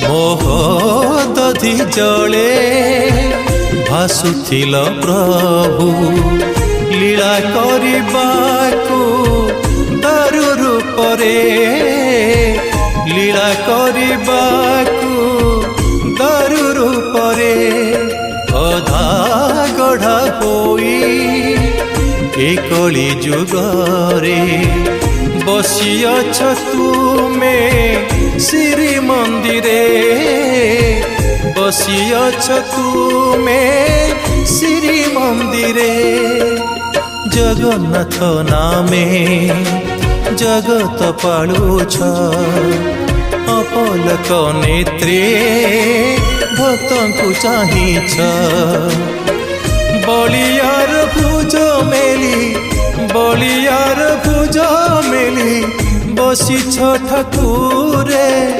मोह दधि जले भासुथिल प्रभु लीला करिबाकु दारु रूपरे लीला करिबाकु दारु रूपरे अधा गढ़ा होई ए कली जुगरे बसियछ तुमे श्री मंदिरे बसियछ तुमे श्री मंदिरे जगन्नाथ नामे जगत पालुछ अपलक नेत्रे भक्तंकु चाहिछ बलियार भुज मेली बलियार भुज मेली बसिछ ठाकुरे